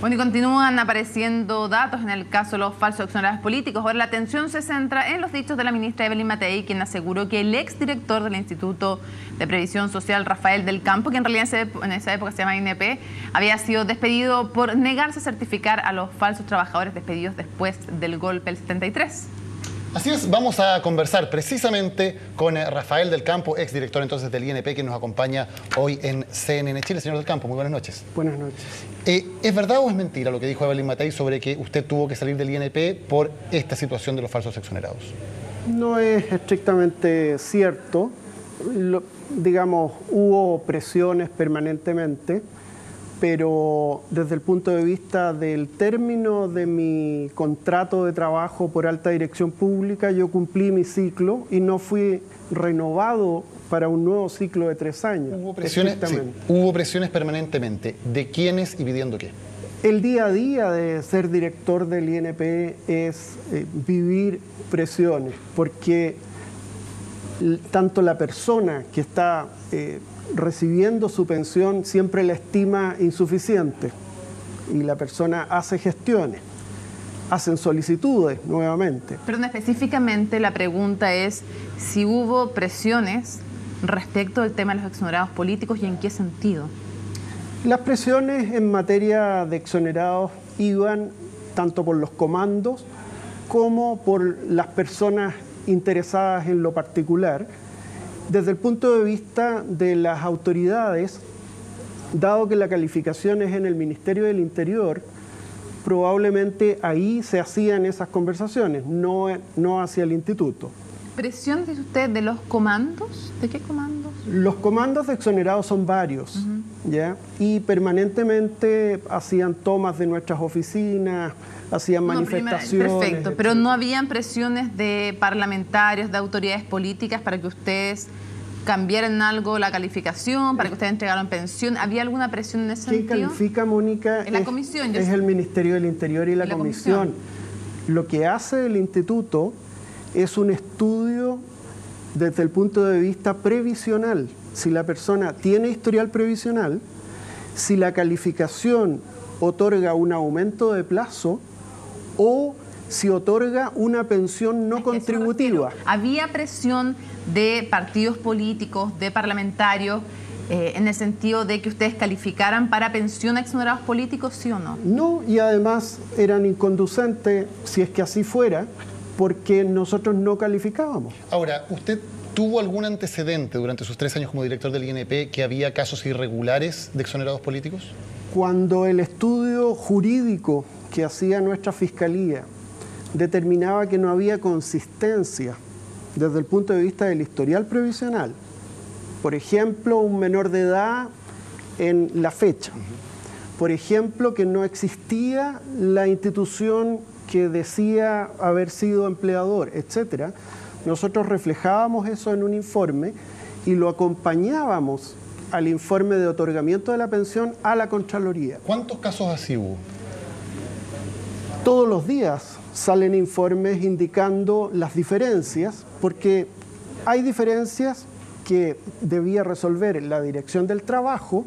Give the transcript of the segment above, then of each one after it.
Bueno, y continúan apareciendo datos en el caso de los falsos exonerados políticos. Ahora la atención se centra en los dichos de la ministra Evelyn Matei, quien aseguró que el exdirector del Instituto de Previsión Social, Rafael del Campo, que en realidad en esa época se llama INP, había sido despedido por negarse a certificar a los falsos trabajadores despedidos después del golpe del 73. Así es, vamos a conversar precisamente con Rafael del Campo, exdirector entonces del INP, que nos acompaña hoy en CNN Chile. Señor del Campo, muy buenas noches. Buenas noches. ¿Es verdad o es mentira lo que dijo Evelyn Matei sobre que usted tuvo que salir del INP por esta situación de los falsos exonerados? No es estrictamente cierto. Digamos, hubo presiones permanentemente, pero desde el punto de vista del término de mi contrato de trabajo por alta dirección pública, yo cumplí mi ciclo y no fui renovado para un nuevo ciclo de 3 años. Hubo presiones, sí, hubo presiones permanentemente. ¿De quiénes y pidiendo qué? El día a día de ser director del INP es vivir presiones, porque tanto la persona que está recibiendo su pensión siempre la estima insuficiente y la persona hace gestiones, hacen solicitudes nuevamente. Pero específicamente la pregunta es si hubo presiones respecto del tema de los exonerados políticos y en qué sentido. Las presiones en materia de exonerados iban tanto por los comandos como por las personas interesadas en lo particular. Desde el punto de vista de las autoridades, dado que la calificación es en el Ministerio del Interior, probablemente ahí se hacían esas conversaciones, no hacia el instituto. ¿Presión, dice usted, de los comandos? ¿De qué comandos? Los comandos de exonerados son varios, ¿ya? Y permanentemente hacían tomas de nuestras oficinas, hacían manifestaciones. Perfecto, pero no habían presiones de parlamentarios, de autoridades políticas para que ustedes cambiaran algo la calificación, para que ustedes entregaran pensión. ¿Había alguna presión en ese sentido? ¿Quién califica, Mónica? En la comisión. Es el Ministerio del Interior y la comisión. Lo que hace el instituto es un estudio desde el punto de vista previsional. Si la persona tiene historial previsional, si la calificación otorga un aumento de plazo o si otorga una pensión no contributiva. ¿Había presión de partidos políticos, de parlamentarios, en el sentido de que ustedes calificaran para pensión a exonerados políticos, sí o no? No, y además eran inconducentes, si es que así fuera, porque nosotros no calificábamos. Ahora, ¿usted tuvo algún antecedente durante sus 3 años como director del INP que había casos irregulares de exonerados políticos? Cuando el estudio jurídico que hacía nuestra Fiscalía determinaba que no había consistencia desde el punto de vista del historial previsional, por ejemplo, un menor de edad en la fecha, por ejemplo, que no existía la institución que decía haber sido empleador, etcétera, nosotros reflejábamos eso en un informe y lo acompañábamos al informe de otorgamiento de la pensión a la Contraloría. ¿Cuántos casos así hubo? Todos los días salen informes indicando las diferencias, porque hay diferencias que debía resolver la Dirección del Trabajo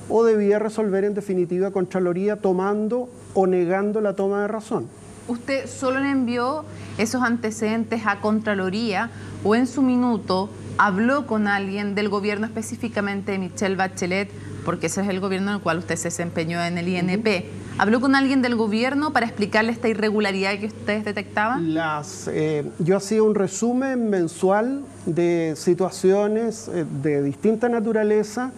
o debía resolver en definitiva Contraloría tomando o negando la toma de razón. ¿Usted solo le envió esos antecedentes a Contraloría o en su minuto habló con alguien del gobierno, específicamente de Michelle Bachelet, porque ese es el gobierno en el cual usted se desempeñó en el INP? ¿Habló con alguien del gobierno para explicarle esta irregularidad que ustedes detectaban? Yo hacía un resumen mensual de situaciones de distinta naturaleza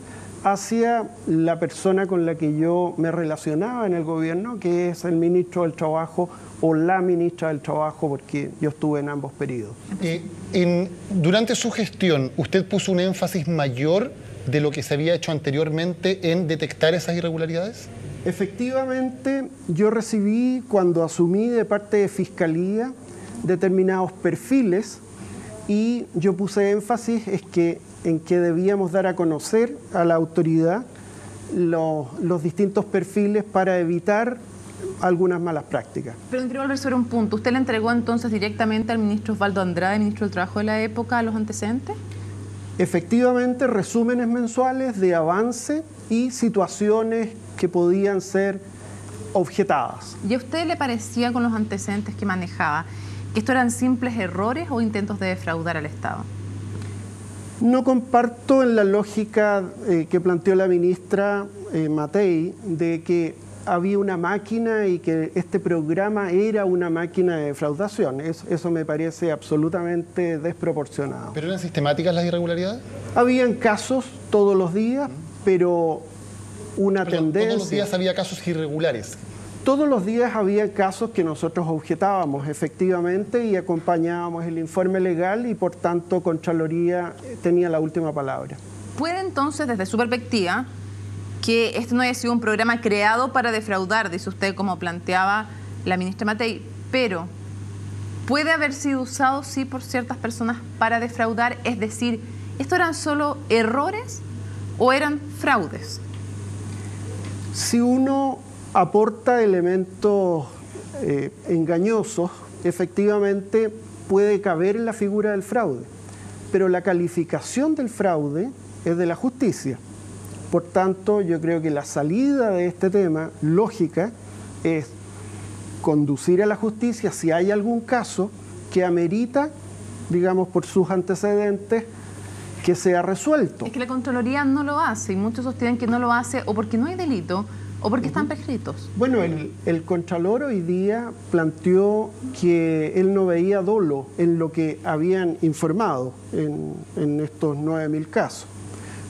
hacia la persona con la que yo me relacionaba en el gobierno, que es el ministro del Trabajo o la ministra del Trabajo, porque yo estuve en ambos periodos. Durante su gestión, ¿usted puso un énfasis mayor de lo que se había hecho anteriormente en detectar esas irregularidades? Efectivamente, yo recibí, cuando asumí de parte de Fiscalía, determinados perfiles y yo puse énfasis en que debíamos dar a conocer a la autoridad los distintos perfiles para evitar algunas malas prácticas. Pero quiero volver sobre un punto. ¿Usted le entregó entonces directamente al ministro Osvaldo Andrade, ministro del Trabajo de la época, los antecedentes? Efectivamente, resúmenes mensuales de avance y situaciones que podían ser objetadas. ¿Y a usted le parecía, con los antecedentes que manejaba, que esto eran simples errores o intentos de defraudar al Estado? No comparto en la lógica que planteó la ministra Matei de que había una máquina y que este programa era una máquina de defraudación. Eso me parece absolutamente desproporcionado. ¿Pero eran sistemáticas las irregularidades? Habían casos todos los días, pero una tendencia... Todos los días había casos irregulares. Todos los días había casos que nosotros objetábamos efectivamente y acompañábamos el informe legal y por tanto Contraloría tenía la última palabra. ¿Puede entonces, desde su perspectiva, que esto no haya sido un programa creado para defraudar, dice usted, como planteaba la ministra Matei, pero puede haber sido usado, sí, por ciertas personas para defraudar? Es decir, ¿esto eran solo errores o eran fraudes? Si uno aporta elementos engañosos, efectivamente puede caber en la figura del fraude, pero la calificación del fraude es de la justicia. Por tanto, yo creo que la salida de este tema, lógica, es conducir a la justicia si hay algún caso que amerita, digamos, por sus antecedentes, que sea resuelto. Es que la Contraloría no lo hace y muchos sostienen que no lo hace o porque no hay delito o porque están prescritos. Bueno, el Contralor hoy día planteó que él no veía dolo en lo que habían informado en estos 9.000 casos.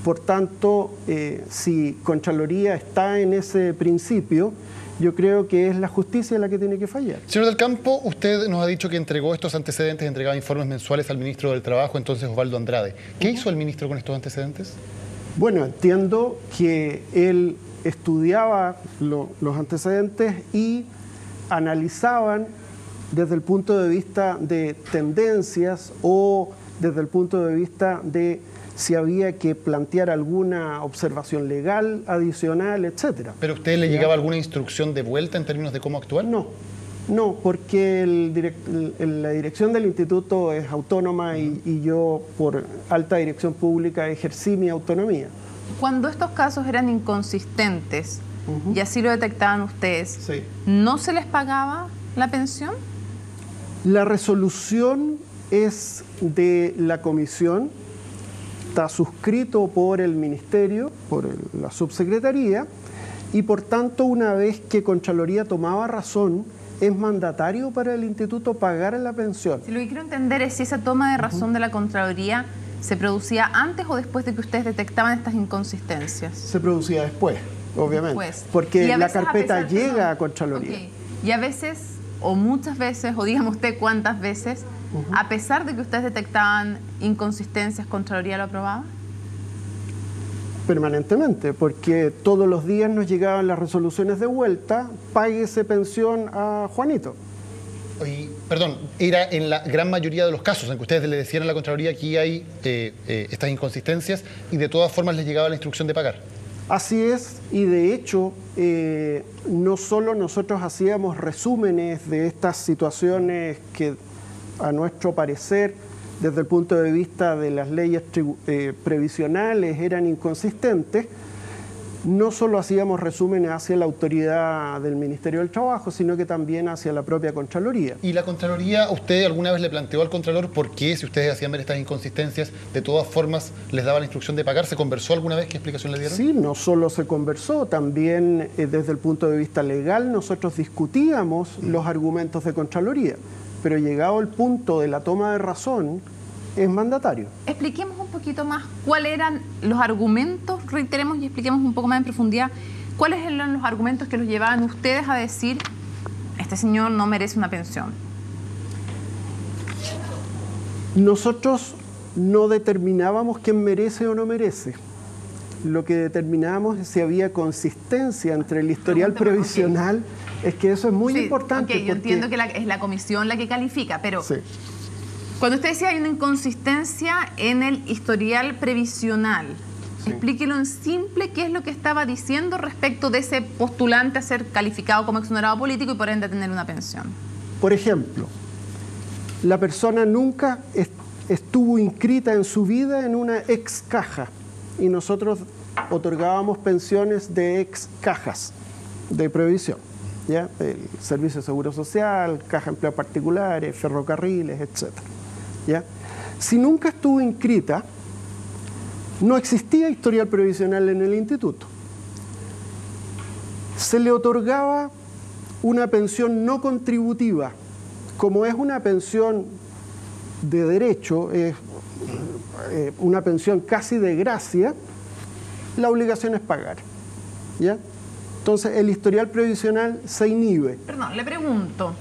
Por tanto, si Contraloría está en ese principio, yo creo que es la justicia la que tiene que fallar. Señor del Campo, usted nos ha dicho que entregó estos antecedentes, entregaba informes mensuales al ministro del Trabajo, entonces Osvaldo Andrade. ¿Qué hizo el ministro con estos antecedentes? Bueno, entiendo que él estudiaba los antecedentes y analizaban desde el punto de vista de tendencias o desde el punto de vista de si había que plantear alguna observación legal adicional, etcétera. ¿Pero a usted le llegaba alguna instrucción de vuelta en términos de cómo actuar? No, porque la dirección del instituto es autónoma y yo, por alta dirección pública, ejercí mi autonomía. Cuando estos casos eran inconsistentes y así lo detectaban ustedes, Sí. ¿no se les pagaba la pensión? La resolución es de la comisión, está suscrito por el ministerio, por la subsecretaría, y por tanto, una vez que Contraloría tomaba razón, es mandatario para el instituto pagar la pensión. Si lo que quiero entender es si esa toma de razón de la Contraloría se producía antes o después de que ustedes detectaban estas inconsistencias. Se producía después, obviamente, Después. porque Y a la veces, carpeta pesar, llega perdón, a Contraloría. okay. Y a veces, o muchas veces, o dígame usted cuántas veces, a pesar de que ustedes detectaban inconsistencias, ¿Contraloría lo aprobaba? Permanentemente, porque todos los días nos llegaban las resoluciones de vuelta, páguese pensión a Juanito. Y, perdón, era en la gran mayoría de los casos en que ustedes le decían a la Contraloría que aquí hay estas inconsistencias y de todas formas les llegaba la instrucción de pagar. Así es, y de hecho, no solo nosotros hacíamos resúmenes de estas situaciones que, a nuestro parecer, desde el punto de vista de las leyes previsionales eran inconsistentes, no solo hacíamos resúmenes hacia la autoridad del Ministerio del Trabajo, sino que también hacia la propia Contraloría. ¿Y la Contraloría, usted alguna vez le planteó al Contralor por qué, si ustedes hacían ver estas inconsistencias, de todas formas les daba la instrucción de pagar? ¿Se conversó alguna vez? ¿Qué explicación le dieron? Sí, no solo se conversó, también desde el punto de vista legal nosotros discutíamos los argumentos de Contraloría, pero llegado el punto de la toma de razón, es mandatario. Expliquemos un poquito más cuáles eran los argumentos, reiteremos y expliquemos un poco más en profundidad, cuáles eran los argumentos que los llevaban ustedes a decir, este señor no merece una pensión. Nosotros no determinábamos quién merece o no merece. Lo que determinábamos es si había consistencia entre el historial previsional. Okay. Es que eso es muy importante. Okay, yo entiendo que es la comisión la que califica, pero... Sí. Cuando usted decía hay una inconsistencia en el historial previsional, sí, explíquelo en simple qué es lo que estaba diciendo respecto de ese postulante a ser calificado como exonerado político y por ende tener una pensión. Por ejemplo, la persona nunca estuvo inscrita en su vida en una ex caja y nosotros otorgábamos pensiones de ex cajas de previsión. ¿ya? El Servicio de Seguro Social, Caja de Empleados Particulares, Ferrocarriles, etc. ¿Ya? Si nunca estuvo inscrita, no existía historial previsional en el instituto. Se le otorgaba una pensión no contributiva. Como es una pensión de derecho, es una pensión casi de gracia, la obligación es pagar. ¿Ya? Entonces el historial previsional se inhibe. Perdón, le pregunto,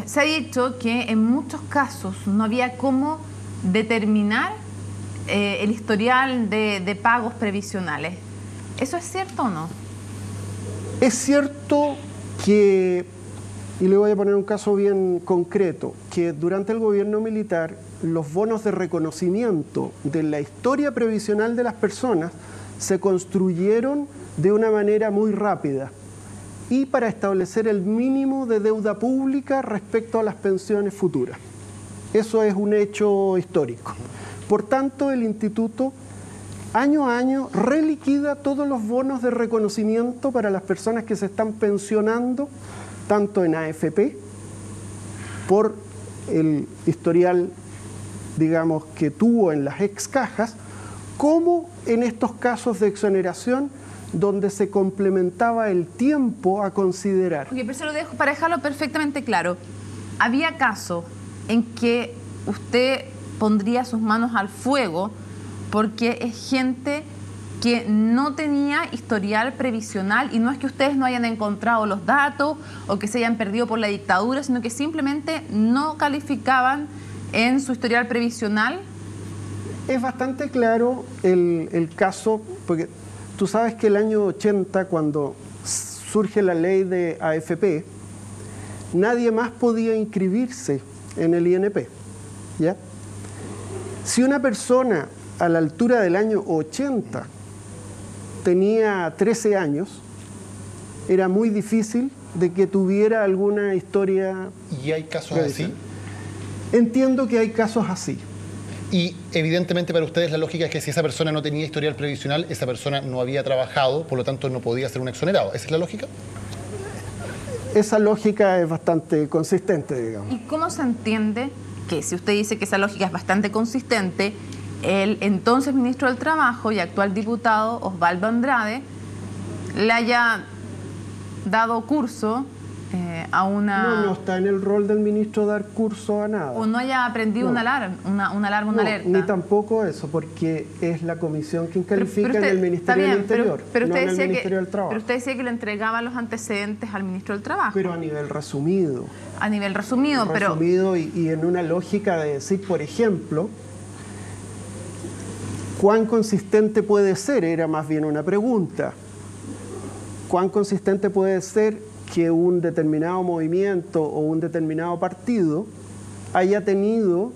se ha dicho que en muchos casos no había cómo determinar el historial de pagos previsionales. ¿Eso es cierto o no? Es cierto que, y le voy a poner un caso bien concreto, que durante el gobierno militar los bonos de reconocimiento de la historia previsional de las personas se construyeron de una manera muy rápida y para establecer el mínimo de deuda pública respecto a las pensiones futuras. Eso es un hecho histórico. Por tanto, el instituto año a año reliquida todos los bonos de reconocimiento para las personas que se están pensionando, tanto en AFP, por el historial, digamos, que tuvo en las ex cajas, como en estos casos de exoneración, donde se complementaba el tiempo a considerar. Ok, pero se lo dejo para dejarlo perfectamente claro. ¿Había casos en que usted pondría sus manos al fuego porque es gente que no tenía historial previsional y no es que ustedes no hayan encontrado los datos o que se hayan perdido por la dictadura, sino que simplemente no calificaban en su historial previsional? Es bastante claro el caso, porque tú sabes que el año 80, cuando surge la ley de AFP, nadie más podía inscribirse en el INP, ¿ya? Si una persona a la altura del año 80 tenía 13 años, era muy difícil de que tuviera alguna historia. ¿Y hay casos así? Entiendo que hay casos así. Y evidentemente para ustedes la lógica es que si esa persona no tenía historial previsional, esa persona no había trabajado, por lo tanto no podía ser un exonerado. ¿Esa es la lógica? Esa lógica es bastante consistente, digamos. ¿Y cómo se entiende que, si usted dice que esa lógica es bastante consistente, el entonces ministro del Trabajo y actual diputado Osvaldo Andrade le haya dado curso a una... No está en el rol del ministro dar curso a nada. O no haya aprendido una alarma, una alerta. Ni tampoco eso, porque es la comisión quien califica en el Ministerio del Interior, no en el Ministerio del Trabajo. Pero usted decía que le entregaba los antecedentes al ministro del Trabajo. Pero a nivel resumido. A nivel resumido, pero... Resumido y en una lógica de decir, por ejemplo, ¿cuán consistente puede ser? Era más bien una pregunta. ¿Cuán consistente puede ser que un determinado movimiento o un determinado partido haya tenido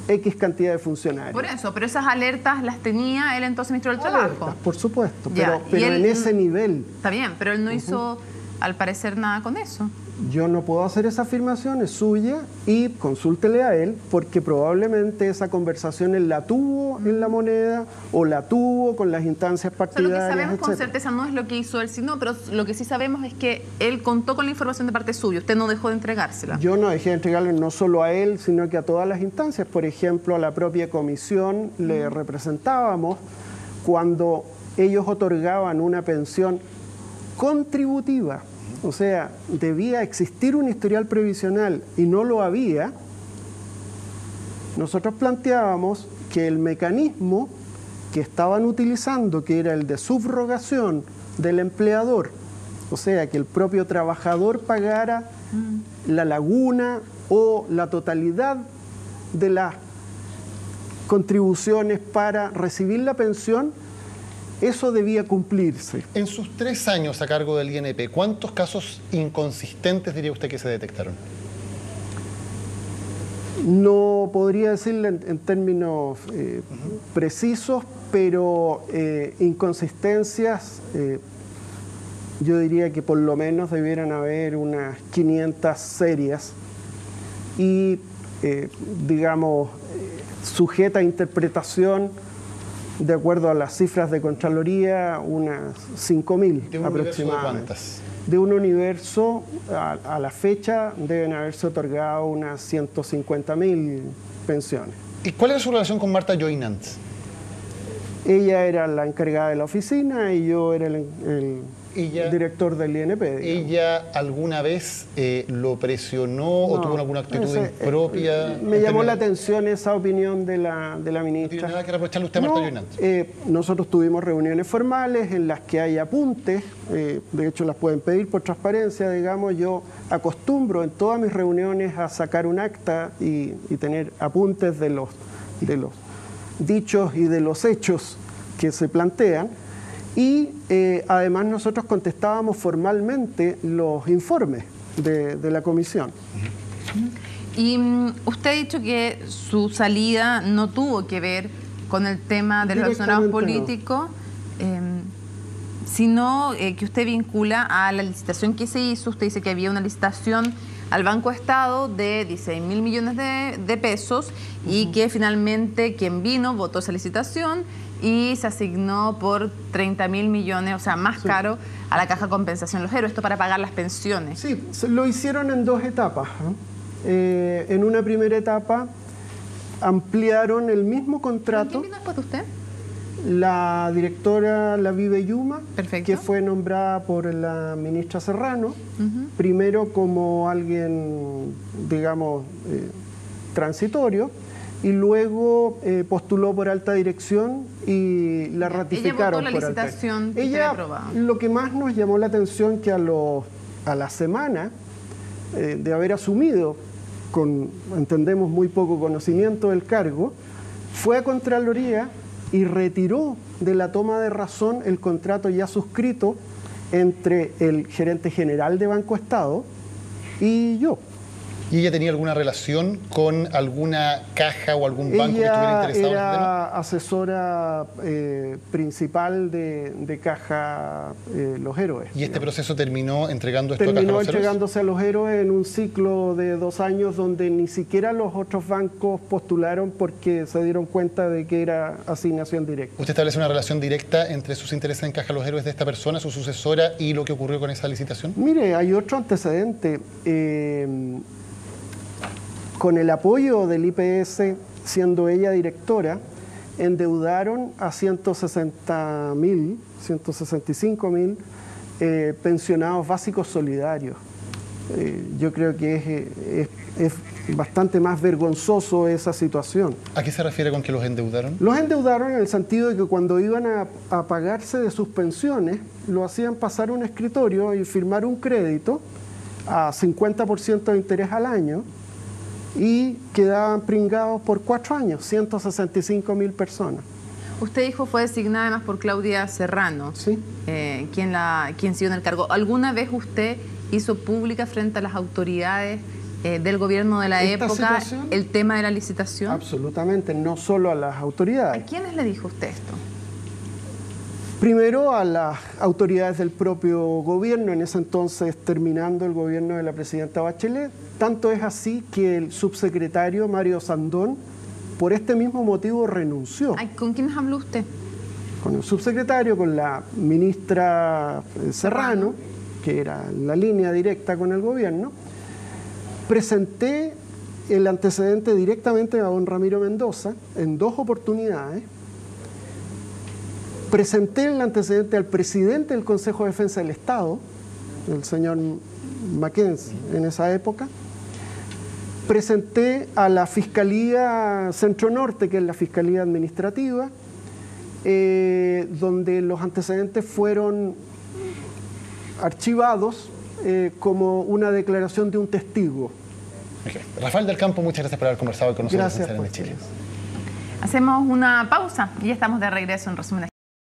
X cantidad de funcionarios? Por eso, pero esas alertas las tenía el entonces ministro del Trabajo. Por supuesto, Ya, pero él, en ese nivel. Está bien, pero él no hizo, al parecer, nada con eso. Yo no puedo hacer esa afirmación, es suya, y consúltele a él, porque probablemente esa conversación él la tuvo en La Moneda o la tuvo con las instancias partidarias, lo que sabemos con etcétera. certeza no es lo que hizo él, sino, pero lo que sí sabemos es que él contó con la información de parte suya, usted no dejó de entregársela. Yo no dejé de entregarle no solo a él, sino que a todas las instancias. Por ejemplo, a la propia comisión le representábamos cuando ellos otorgaban una pensión contributiva. O sea, debía existir un historial previsional y no lo había. Nosotros planteábamos que el mecanismo que estaban utilizando, que era el de subrogación del empleador, o sea, que el propio trabajador pagara la laguna o la totalidad de las contribuciones para recibir la pensión, eso debía cumplirse. En sus 3 años a cargo del INP, ¿cuántos casos inconsistentes diría usted que se detectaron? No podría decirle en términos precisos, pero inconsistencias, yo diría que por lo menos debieran haber unas 500 serias y, digamos, sujeta a interpretación, de acuerdo a las cifras de Contraloría, unas 5.000 ¿De un aproximadamente. universo de cuántas? de un universo, a la fecha deben haberse otorgado unas 150.000 pensiones. ¿Y cuál era su relación con Marta Joinant? Ella era la encargada de la oficina y yo era el director del INP. Digamos. ¿Ella alguna vez lo presionó o tuvo alguna actitud impropia? Me llamó la atención esa opinión de la ministra. ¿No tiene nada que reprocharle usted a Marta Joinant? Nosotros tuvimos reuniones formales en las que hay apuntes, de hecho las pueden pedir por transparencia, digamos. Yo acostumbro en todas mis reuniones a sacar un acta y tener apuntes de los dichos y de los hechos que se plantean. Y además nosotros contestábamos formalmente los informes de la comisión. Y usted ha dicho que su salida no tuvo que ver con el tema de los relacionados políticos, sino que usted vincula a la licitación que se hizo. Usted dice que había una licitación al Banco Estado de 16.000 millones de pesos y que finalmente quien vino votó esa licitación y se asignó por 30.000 millones, o sea, más caro, a la Caja Compensación Los Héroes, esto para pagar las pensiones. Sí, lo hicieron en dos etapas. En una primera etapa ampliaron el mismo contrato. ¿Quién vino después de usted? La directora Lavive Yuma, perfecto, que fue nombrada por la ministra Serrano, primero como alguien, digamos, transitorio, y luego postuló por alta dirección y la ratificaron. Ella votó la licitación que ella, aprobada. lo que más nos llamó la atención que a la semana de haber asumido, con, entendemos, muy poco conocimiento del cargo, fue a Contraloría y retiró de la toma de razón el contrato ya suscrito entre el gerente general de Banco Estado y yo. ¿Y ella tenía alguna relación con alguna caja o algún banco que estuviera interesado en este tema? Era asesora principal de Caja Los Héroes. ¿Y este proceso terminó entregando esto a Caja Los Héroes? Terminó entregándose a Los Héroes en un ciclo de 2 años donde ni siquiera los otros bancos postularon porque se dieron cuenta de que era asignación directa. ¿Usted establece una relación directa entre sus intereses en Caja Los Héroes de esta persona, su sucesora, y lo que ocurrió con esa licitación? Mire, hay otro antecedente. Con el apoyo del IPS, siendo ella directora, endeudaron a 165.000 pensionados básicos solidarios. Yo creo que es bastante más vergonzoso esa situación. ¿A qué se refiere con que los endeudaron? Los endeudaron en el sentido de que cuando iban a pagarse de sus pensiones, lo hacían pasar a un escritorio y firmar un crédito a 50% de interés al año, y quedaban pringados por 4 años, 165.000 personas. Usted dijo fue designada además por Claudia Serrano, sí, quien siguió en el cargo. ¿Alguna vez usted hizo pública frente a las autoridades del gobierno de la época el tema de la licitación? Absolutamente, no solo a las autoridades. ¿A quiénes le dijo usted esto? Primero a las autoridades del propio gobierno, en ese entonces terminando el gobierno de la presidenta Bachelet. Tanto es así que el subsecretario Mario Sandón, por este mismo motivo, renunció. Ay, ¿con quiénes habló usted? Con el subsecretario, con la ministra Serrano, que era la línea directa con el gobierno. Presenté el antecedente directamente a don Ramiro Mendoza en 2 oportunidades. Presenté el antecedente al presidente del Consejo de Defensa del Estado, el señor Mackenzie, en esa época. Presenté a la Fiscalía Centro Norte, que es la Fiscalía Administrativa, donde los antecedentes fueron archivados como una declaración de un testigo. Okay. Rafael del Campo, muchas gracias por haber conversado con nosotros en CNN Chile. Hacemos una pausa y ya estamos de regreso en Resumen.